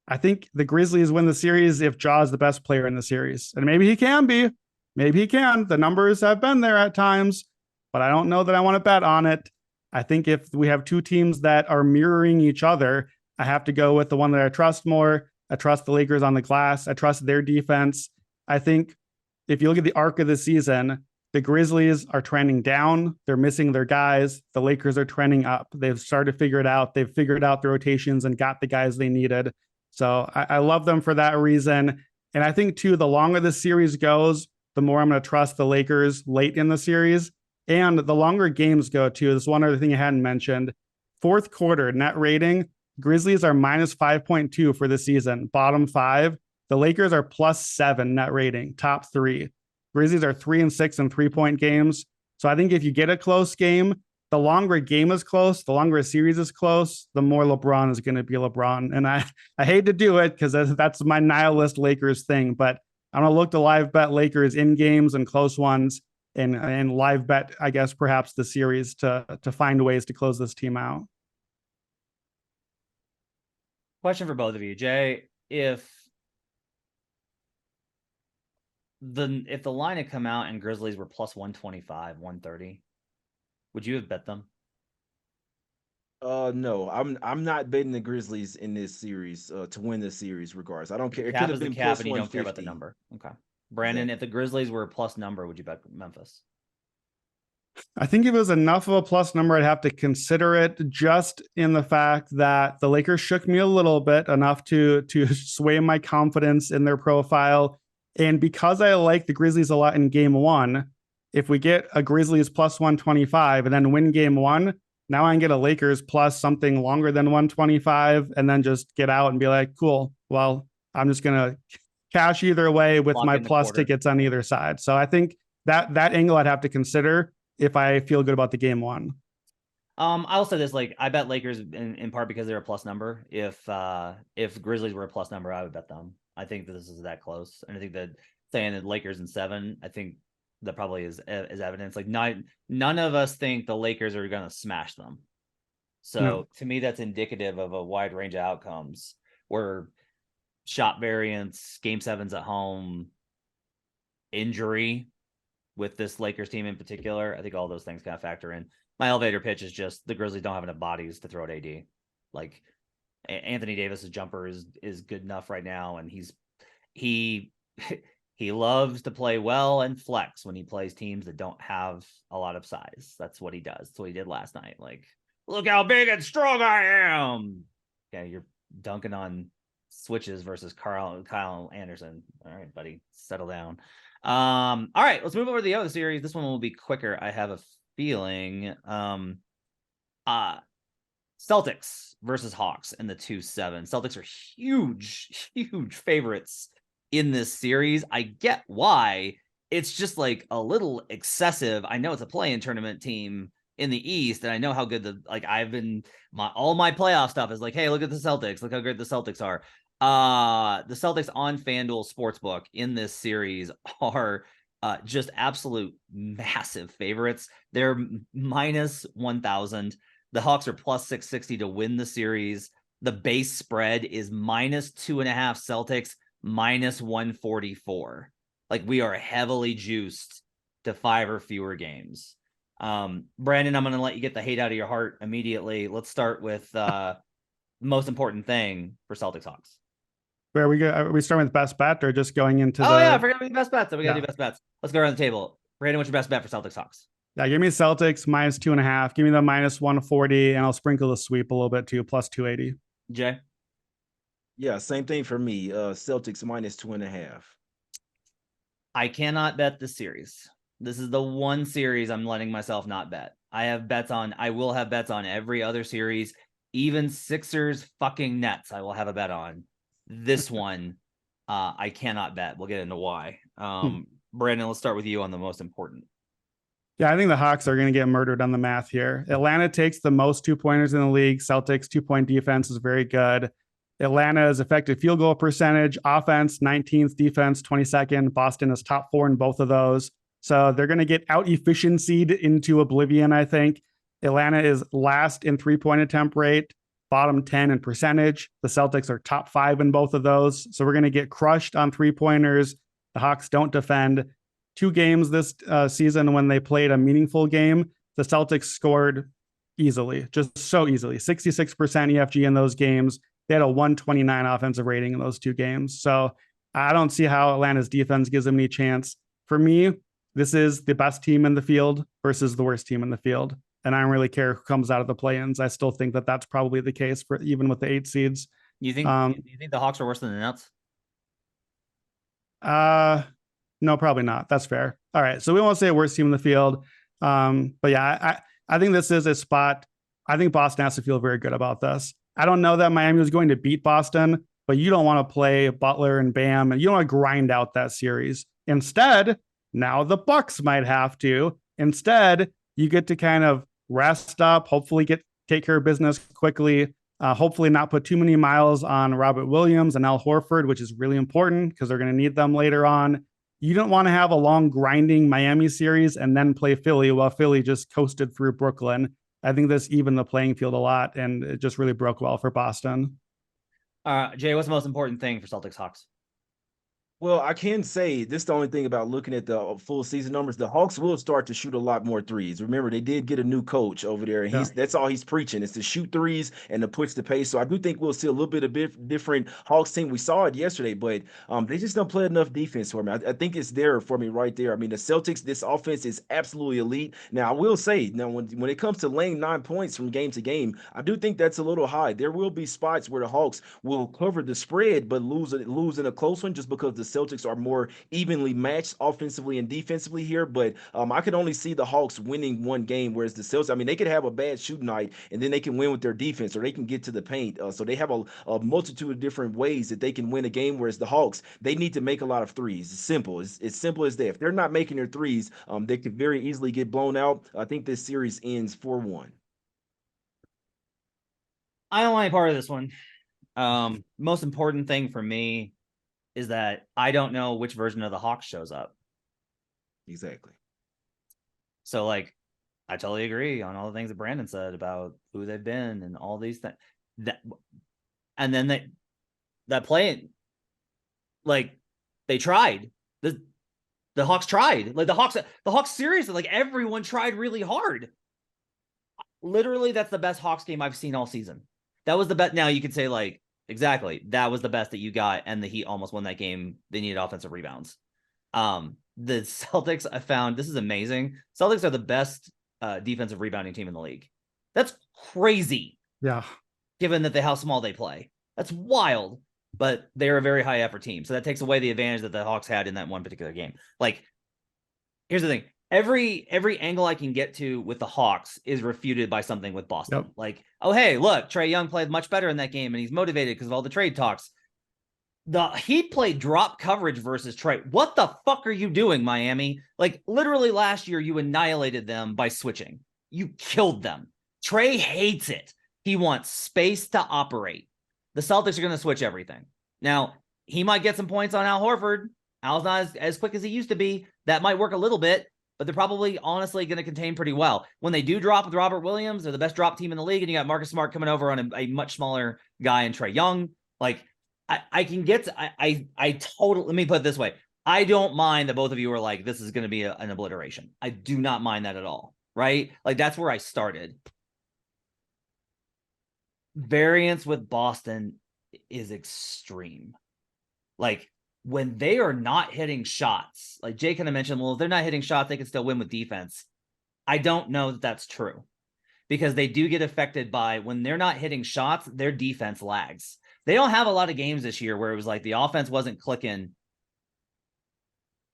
I think the Grizzlies win the series if Ja is the best player in the series. And maybe he can be. Maybe he can. The numbers have been there at times, but I don't know that I want to bet on it. I think if we have two teams that are mirroring each other, I have to go with the one that I trust more. I trust the Lakers on the glass. I trust their defense. I think if you look at the arc of the season, the Grizzlies are trending down. They're missing their guys. The Lakers are trending up. They've started to figure it out. They've figured out the rotations and got the guys they needed. So I love them for that reason. And I think, too, the longer the series goes, the more I'm going to trust the Lakers late in the series. And the longer games go, too, there's one other thing I hadn't mentioned. Fourth quarter net rating, Grizzlies are minus 5.2 for the season, bottom 5. The Lakers are plus 7 net rating, top 3. Grizzlies are 3-6 in 3-point games. So I think if you get a close game, the longer a game is close, the longer a series is close, the more LeBron is going to be LeBron. And I hate to do it because that's my nihilist Lakers thing, but I'm going to look to live bet Lakers in games and close ones and live bet, I guess, perhaps the series to find ways to close this team out. Question for both of you. Jay, if the line had come out and Grizzlies were plus 125, 130, would you have bet them? No, I'm not betting the Grizzlies in this series to win this series. Regardless, I don't care. It Cap could have is the been cap, plus and you don't care about the 150. number. Okay, Brandon, if the Grizzlies were a plus number, would you bet Memphis? I think if it was enough of a plus number, I'd have to consider it, just in the fact that the Lakers shook me a little bit, enough to sway my confidence in their profile. And because I like the Grizzlies a lot in game 1, if we get a Grizzlies plus 125 and then win game 1, now I can get a Lakers plus something longer than 125 and then just get out and be like, cool, well, I'm just going to cash either way with Lock my in the plus quarter. tickets on either side. So I think that angle I'd have to consider if I feel good about the game 1. I'll say this, like, I bet Lakers in part because they're a plus number. If Grizzlies were a plus number, I would bet them. I think that this is that close. And I think that saying that Lakers in 7, I think that probably is evidence. Like, none of us think the Lakers are going to smash them. So No. To me, that's indicative of a wide range of outcomes where shot variance, game 7's at home, injury with this Lakers team in particular. I think all those things kind of factor in. My elevator pitch is just the Grizzlies don't have enough bodies to throw at AD. Like, Anthony Davis's jumper is good enough right now, and he loves to play well and flex when he plays teams that don't have a lot of size. That's what he does. That's what he did last night. Like, look how big and strong I am. Okay, you're dunking on switches versus Kyle Anderson. All right, buddy, settle down. All right, let's move over to the other series. This one will be quicker, I have a feeling. Celtics versus Hawks in the 2-7. Celtics are huge favorites in this series. I get why. It's just like a little excessive. I know it's a play-in tournament team in the East, and I know how good all my playoff stuff is like, hey, look at the Celtics. Look how good the Celtics are. The Celtics on FanDuel Sportsbook in this series are just absolute massive favorites. They're minus 1,000. The Hawks are plus 660 to win the series. The base spread is minus 2.5 Celtics, minus 144. Like, we are heavily juiced to 5 or fewer games. Brandon, I'm going to let you get the hate out of your heart immediately. Let's start with the most important thing for Celtics Hawks. Where we go? Are we starting with best bet or just going into I forgot to do best bets. So we got to do best bets. Let's go around the table. Brandon, what's your best bet for Celtics Hawks? Yeah, give me Celtics minus 2.5. Give me the minus 140, and I'll sprinkle the sweep a little bit too, plus 280. Jay? Yeah, same thing for me. Celtics minus 2.5. I cannot bet this series. This is the one series I'm letting myself not bet. I will have bets on every other series, even Sixers fucking Nets I will have a bet on. This one, I cannot bet. We'll get into why. Brandon, let's start with you on the most important. Yeah, I think the Hawks are going to get murdered on the math here. Atlanta takes the most 2-pointers in the league. Celtics 2-point defense is very good. Atlanta's effective field goal percentage, offense 19th, defense 22nd. Boston is top 4 in both of those. So they're going to get out efficiencyed into oblivion, I think. Atlanta is last in 3-point attempt rate, bottom 10 in percentage. The Celtics are top 5 in both of those. So we're going to get crushed on 3-pointers. The Hawks don't defend. 2 games this season when they played a meaningful game, the Celtics scored easily, just so easily. 66% EFG in those games. They had a 129 offensive rating in those 2 games. So I don't see how Atlanta's defense gives them any chance. For me, this is the best team in the field versus the worst team in the field. And I don't really care who comes out of the play-ins. I still think that that's probably the case for even with the 8 seeds. You think the Hawks are worse than the Nets? No, probably not. That's fair. All right. So we won't say worst team in the field. But yeah, I think this is a spot. I think Boston has to feel very good about this. I don't know that Miami was going to beat Boston, but you don't want to play Butler and Bam, and you don't want to grind out that series. Instead, now the Bucks might have to. Instead, you get to kind of rest up, hopefully take care of business quickly. Hopefully not put too many miles on Robert Williams and Al Horford, which is really important because they're going to need them later on. You don't want to have a long grinding Miami series and then play Philly while Philly just coasted through Brooklyn. I think this evened the playing field a lot, and it just really broke well for Boston. Jay, what's the most important thing for Celtics Hawks? Well, I can say this is the only thing about looking at the full season numbers. The Hawks will start to shoot a lot more threes. Remember, they did get a new coach over there, and that's all he's preaching is to shoot threes and to push the pace. So I do think we'll see a little bit of different Hawks team. We saw it yesterday, but they just don't play enough defense for me. I think it's there for me right there. I mean, the Celtics, this offense is absolutely elite. Now, I will say, now when it comes to laying 9 points from game to game, I do think that's a little high. There will be spots where the Hawks will cover the spread, but lose in a close one just because the Celtics are more evenly matched offensively and defensively here, but I could only see the Hawks winning one game, whereas the Celtics, I mean, they could have a bad shooting night and then they can win with their defense or they can get to the paint. So they have a multitude of different ways that they can win a game, whereas the Hawks, they need to make a lot of threes. It's simple. It's simple as that. If they're not making their threes, they could very easily get blown out. I think this series ends 4-1. I don't want any part of this one. Most important thing for me is that I don't know which version of the Hawks shows up. Exactly. So, like, I totally agree on all the things that Brandon said about who they've been and all these things. And then that play, like, they tried. The Hawks tried. Like, the Hawks seriously, like, everyone tried really hard. Literally, that's the best Hawks game I've seen all season. That was the best. Now you could say, like, exactly, that was the best that you got, and the Heat almost won that game. They needed offensive rebounds. The Celtics, I found, this is amazing. Celtics are the best defensive rebounding team in the league. That's crazy. Yeah. Given that how small they play. That's wild. But they're a very high effort team. So that takes away the advantage that the Hawks had in that one particular game. Like, here's the thing. Every angle I can get to with the Hawks is refuted by something with Boston. Yep. Like, oh, hey, look, Trae Young played much better in that game, and he's motivated because of all the trade talks. The Heat played drop coverage versus Trae. What the fuck are you doing, Miami? Like, literally last year, you annihilated them by switching. You killed them. Trae hates it. He wants space to operate. The Celtics are going to switch everything. Now, he might get some points on Al Horford. Al's not as quick as he used to be. That might work a little bit, but they're probably honestly going to contain pretty well. When they do drop with Robert Williams, they're the best drop team in the league, and you got Marcus Smart coming over on a much smaller guy in Trae Young. Like, I can get to, I totally, let me put it this way. I don't mind that both of you are like, this is going to be an obliteration. I do not mind that at all, right? Like, that's where I started. Variance with Boston is extreme. Like, when they are not hitting shots, like Jay kind of mentioned, well, if they're not hitting shots, they can still win with defense. I don't know that that's true, because they do get affected by, when they're not hitting shots, their defense lags. They don't have a lot of games this year where it was like the offense wasn't clicking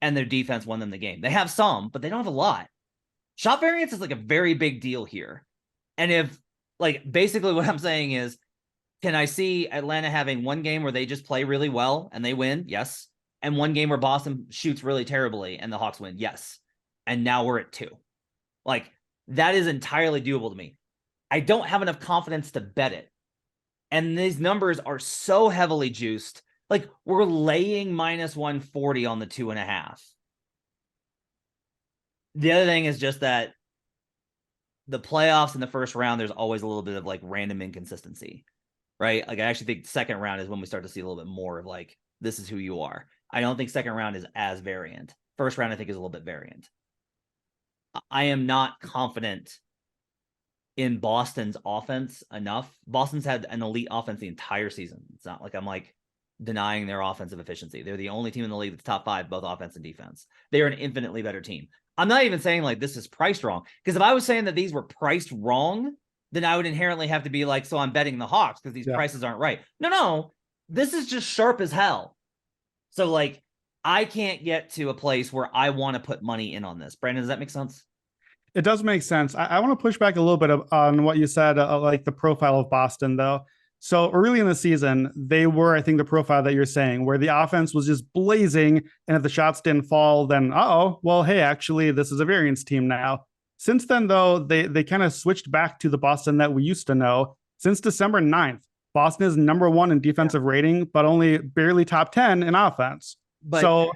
and their defense won them the game. They have some, but they don't have a lot. Shot variance is like a very big deal here. And if, like, basically what I'm saying is, Can I see Atlanta having one game where they just play really well and they win? Yes. And one game where Boston shoots really terribly and the Hawks win? Yes. And now we're at 2. Like, that is entirely doable to me. I don't have enough confidence to bet it. And these numbers are so heavily juiced. Like, we're laying minus 140 on the 2.5. The other thing is just that the playoffs in the first round, there's always a little bit of like random inconsistency, right? Like, I actually think second round is when we start to see a little bit more of like, this is who you are. I don't think second round is as variant. First round, I think, is a little bit variant. I am not confident in Boston's offense enough. Boston's had an elite offense the entire season. It's not like I'm like denying their offensive efficiency. They're the only team in the league that's top 5, both offense and defense. They are an infinitely better team. I'm not even saying like this is priced wrong, because if I was saying that these were priced wrong, then I would inherently have to be like, so I'm betting the Hawks because these prices aren't right. No, this is just sharp as hell. So like, I can't get to a place where I want to put money in on this. Brandon, does that make sense? It does make sense. I want to push back a little bit on what you said, like the profile of Boston, though. So early in the season, they were, I think, the profile that you're saying, where the offense was just blazing, and if the shots didn't fall, then, well, hey, actually, this is a variance team now. Since then, though, they kind of switched back to the Boston that we used to know. Since December 9th, Boston is number 1 in defensive rating, but only barely top 10 in offense. So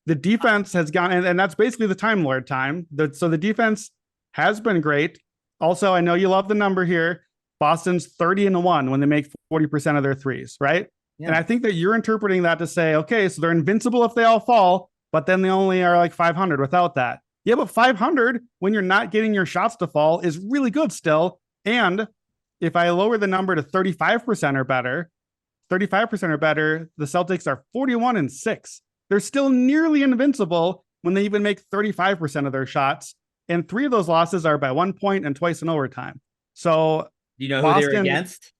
the defense has gone, and that's basically the Time Lord time. So the defense has been great. Also, I know you love the number here. Boston's 30-1 when they make 40% of their threes, right? Yeah. And I think that you're interpreting that to say, okay, so they're invincible if they all fall, but then they only are like 500 without that. Yeah, but 500 when you're not getting your shots to fall is really good still. And if I lower the number to 35% or better, the Celtics are 41-6. They're still nearly invincible when they even make 35% of their shots. And 3 of those losses are by 1 point and twice in overtime. So, do you know who Boston, they're against?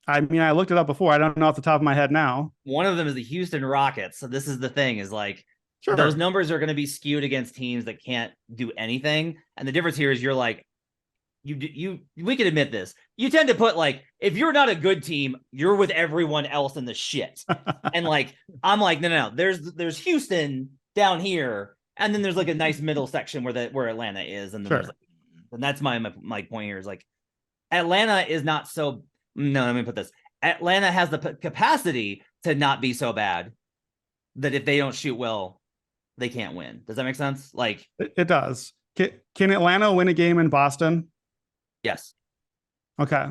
I mean, I looked it up before. I don't know off the top of my head now. One of them is the Houston Rockets. So this is the thing, is like, those numbers are going to be skewed against teams that can't do anything. And the difference here is you're like, we can admit this. You tend to put like, if you're not a good team, you're with everyone else in the shit. And like, I'm like, no. There's Houston down here. And then there's like a nice middle section where Atlanta is. And then there's like, and that's my point here is like, Atlanta is not so, no, let me put this. Atlanta has the capacity to not be so bad that if they don't shoot well, they can't win. Does that make sense? Like, it does. Can Atlanta win a game in Boston? Yes. Okay.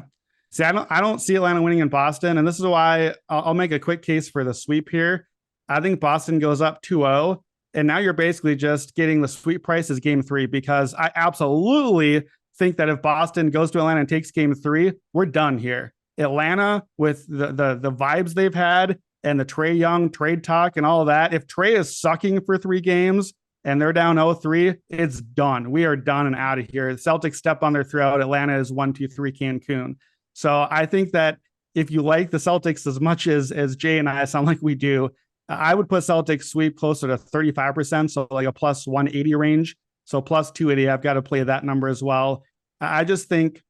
See, I don't see Atlanta winning in Boston. And this is why I'll make a quick case for the sweep here. I think Boston goes up 2-0. And now you're basically just getting the sweep price as game 3, because I absolutely think that if Boston goes to Atlanta and takes game 3, we're done here. Atlanta, with the vibes they've had and the Trae Young trade talk and all of that, if Trae is sucking for 3 games and they're down 0-3, it's done. We are done and out of here. The Celtics step on their throat. Atlanta is 1-2-3 Cancun. So I think that if you like the Celtics as much as Jay and I sound like we do, I would put Celtics sweep closer to 35%, so like a plus 180 range. So plus 280, I've got to play that number as well. I think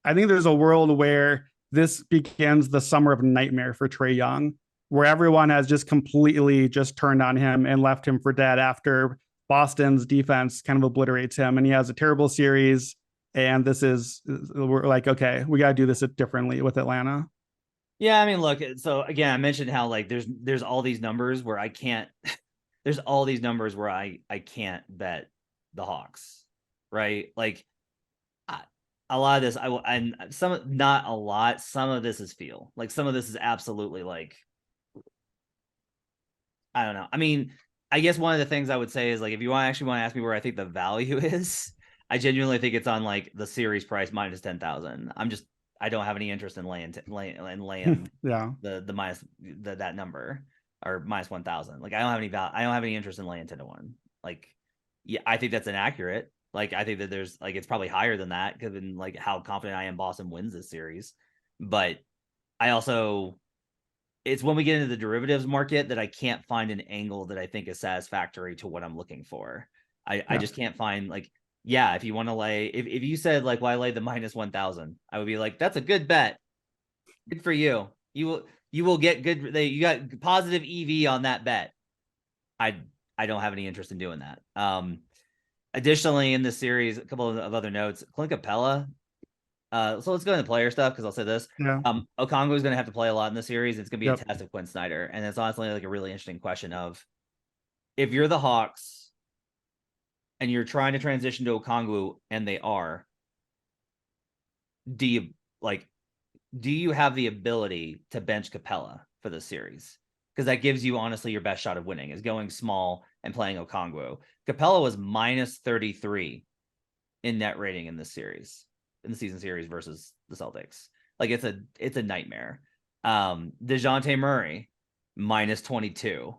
there's a world where this begins the summer of nightmare for Trae Young, where everyone has just completely just turned on him and left him for dead after Boston's defense kind of obliterates him, and he has a terrible series. And we're like, okay, we got to do this differently with Atlanta. Yeah, I mean, look, so again, I mentioned how like there's all these numbers where I can't there's all these numbers where I can't bet the Hawks, right? Like a lot of this and not a lot, some of this is feel. Like some of this is absolutely like, I don't know. I mean, I guess one of the things I would say is like, if you actually want to ask me where I think the value is, I genuinely think it's on like the series price minus 10,000. I don't have any interest in laying yeah, the minus that number or minus 1,000. Like I don't have any interest in laying 10-1. Like, yeah, I think that's inaccurate. Like I think that there's like, it's probably higher than that given like how confident I am Boston wins this series. But I also, it's when we get into the derivatives market that I can't find an angle that I think is satisfactory to what I'm looking for. I just can't find like, yeah, if you want to lay, if you said like, well, I laid the minus 1,000, I would be like, that's a good bet. Good for you. You will get good. You got positive EV on that bet. I don't have any interest in doing that. Additionally, in this series, a couple of other notes. Clint Capella. So let's go into player stuff because I'll say this. Yeah. Okongwu is going to have to play a lot in the series. It's going to be Yep. a test of Quinn Snyder, and it's honestly like a really interesting question of if you're the Hawks and you're trying to transition to Okongwu, and they are. Do you have the ability to bench Capella for this series? Because that gives you honestly your best shot of winning is going small and playing Okongwu. Capella was minus 33 in net rating in this series, in the season series versus the Celtics. Like it's a nightmare. DeJounte Murray, minus 22.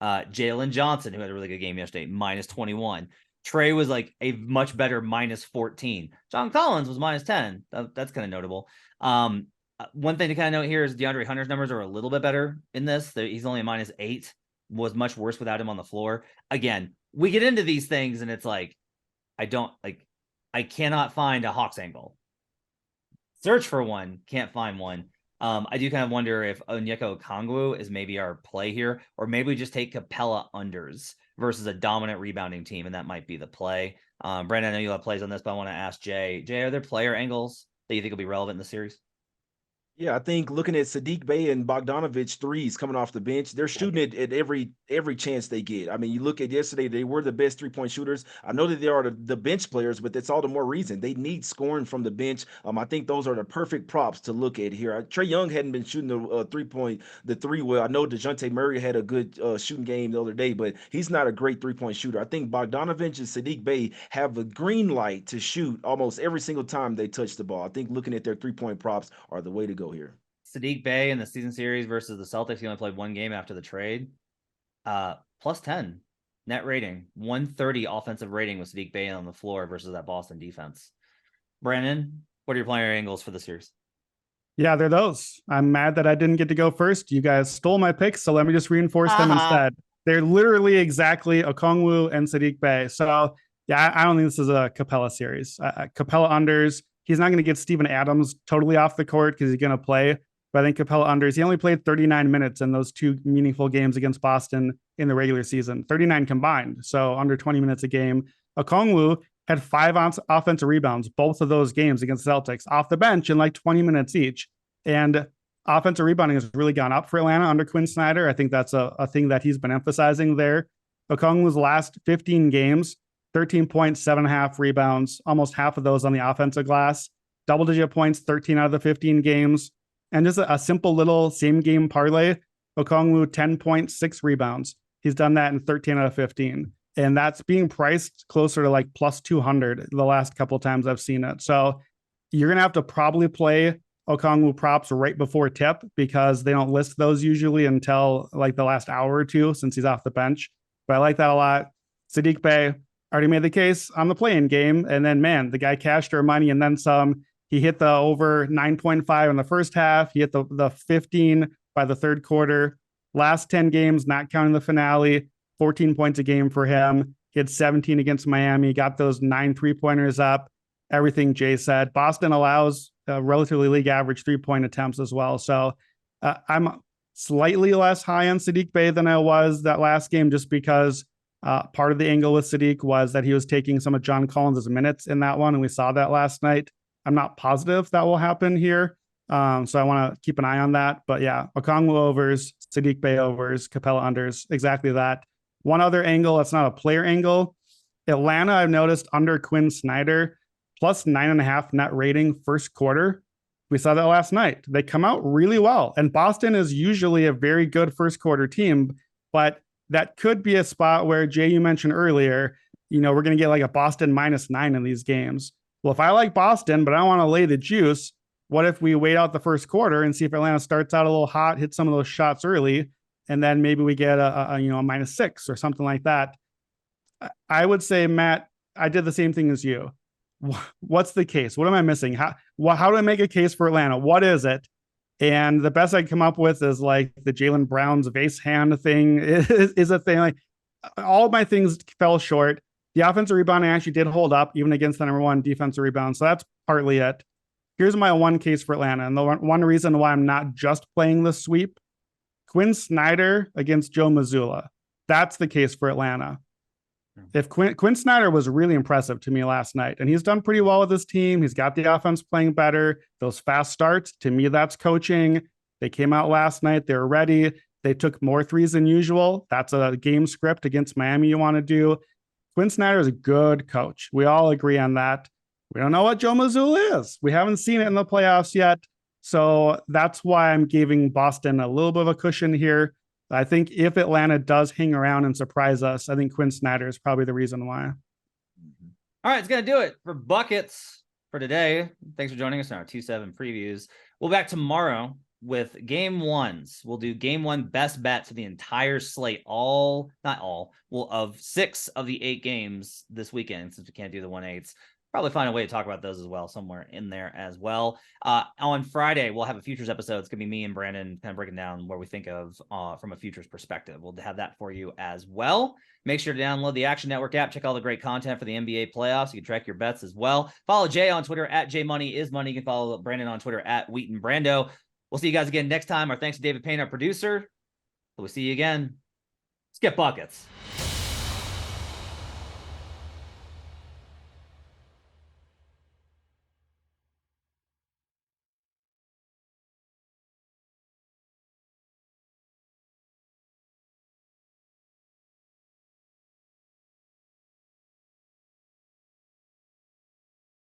Jalen Johnson, who had a really good game yesterday, minus 21. Trey was like a much better minus 14. John Collins was minus 10. That's kind of notable. One thing to kind of note here is DeAndre Hunter's numbers are a little bit better in this. He's only a minus 8. Was much worse without him on the floor. Again, we get into these things and it's like, I cannot find a Hawks angle. Search for one, can't find one. I do kind of wonder if Onyeka Okongwu is maybe our play here, or maybe we just take Capella unders versus a dominant rebounding team, and that might be the play. Brandon, I know you have plays on this, but I want to ask Jay. Jay, are there player angles that you think will be relevant in the series? Yeah, I think looking at Sadiq Bey and Bogdanovich threes coming off the bench, they're shooting it at every chance they get. I mean, you look at yesterday, they were the best three-point shooters. I know that they are the bench players, but that's all the more reason. They need scoring from the bench. I think those are the perfect props to look at here. Trae Young hadn't been shooting the three well. I know DeJounte Murray had a good shooting game the other day, but he's not a great three-point shooter. I think Bogdanovich and Sadiq Bey have a green light to shoot almost every single time they touch the ball. I think looking at their three-point props are the way to go here. Sadiq Bey in the season series versus the Celtics, he only played one game after the trade. Plus 10 net rating, 130 offensive rating with Sadiq Bey on the floor versus that Boston defense. Brandon, what are your player angles for the series? Yeah, they're those. I'm mad that I didn't get to go first. You guys stole my picks, so let me just reinforce them instead. They're literally exactly Okongwu and Sadiq Bey. So yeah, I don't think this is a Capella series. Capella unders. He's not going to get Steven Adams totally off the court because he's going to play. But I think Capella unders. He only played 39 minutes in those two meaningful games against Boston in the regular season, 39 combined. So under 20 minutes a game. Okongwu had 5 offensive rebounds, both of those games against the Celtics off the bench in like 20 minutes each. And offensive rebounding has really gone up for Atlanta under Quinn Snyder. I think that's a thing that he's been emphasizing there. Okongwu's last 15 games, 13 points, 7.5 rebounds, almost half of those on the offensive glass, double-digit points, 13 out of the 15 games. And just a simple little same game parlay, Okongwu 10.6 rebounds. He's done that in 13 out of 15. And that's being priced closer to like plus 200 the last couple of times I've seen it. So you're going to have to probably play Okongwu props right before tip because they don't list those usually until like the last hour or two since he's off the bench. But I like that a lot. Sadiq Bey already made the case on the play-in game. And then, man, the guy cashed our money and then some. He hit the over 9.5 in the first half. He hit the 15 by the third quarter. Last 10 games, not counting the finale, 14 points a game for him. He had 17 against Miami, got those 9 3-pointers up. Everything Jay said. Boston allows relatively league average 3-point attempts as well. So I'm slightly less high on Sadiq Bey than I was that last game just because part of the angle with Sadiq was that he was taking some of John Collins' minutes in that one, and we saw that last night. I'm not positive that will happen here. So I want to keep an eye on that. But yeah, Okongwu overs, Sadiq Bey overs, Capella unders, exactly that. One other angle, that's not a player angle. Atlanta, I've noticed under Quinn Snyder, plus 9.5 net rating first quarter. We saw that last night. They come out really well. And Boston is usually a very good first quarter team, but that could be a spot where, Jay, you mentioned earlier, we're going to get like a Boston -9 in these games. Well, if I like Boston, but I don't want to lay the juice, what if we wait out the first quarter and see if Atlanta starts out a little hot, hit some of those shots early, and then maybe we get a -6 or something like that. I would say, Matt, I did the same thing as you. What's the case? What am I missing? How do I make a case for Atlanta? What is it? And the best I come up with is like the Jaylen Brown's vase hand thing is a thing. Like all of my things fell short. The offensive rebounding actually did hold up even against the number one defensive rebound. So that's partly it. here's my one case for Atlanta. And the one reason why I'm not just playing the sweep, Quinn Snyder against Joe Mazzulla. That's the case for Atlanta. If Quinn Snyder was really impressive to me last night, and he's done pretty well with his team. He's got the offense playing better. Those fast starts, to me, that's coaching. They came out last night. They were ready. They took more threes than usual. That's a game script against Miami you want to do. Quinn Snyder is a good coach. We all agree on that. We don't know what Joe Mazzulla is. We haven't seen it in the playoffs yet. So that's why I'm giving Boston a little bit of a cushion here. I think if Atlanta does hang around and surprise us, I think Quinn Snyder is probably the reason why. All right, it's going to do it for Buckets for today. Thanks for joining us in our 2-7 previews. We'll be back tomorrow with game ones. We'll do game one best bets for the entire slate. Of 6 of the 8 games this weekend, since we can't do the 1/8. Probably find a way to talk about those as well, somewhere in there as well. On Friday, we'll have a futures episode. It's going to be me and Brandon kind of breaking down what we think of from a futures perspective. We'll have that for you as well. Make sure to download the Action Network app. Check all the great content for the NBA playoffs. You can track your bets as well. Follow Jay on Twitter at JMoneyIsMoney. You can follow Brandon on Twitter at WheatonBrando. We'll see you guys again next time. Our thanks to David Payne, our producer. We'll see you again. Let's get buckets.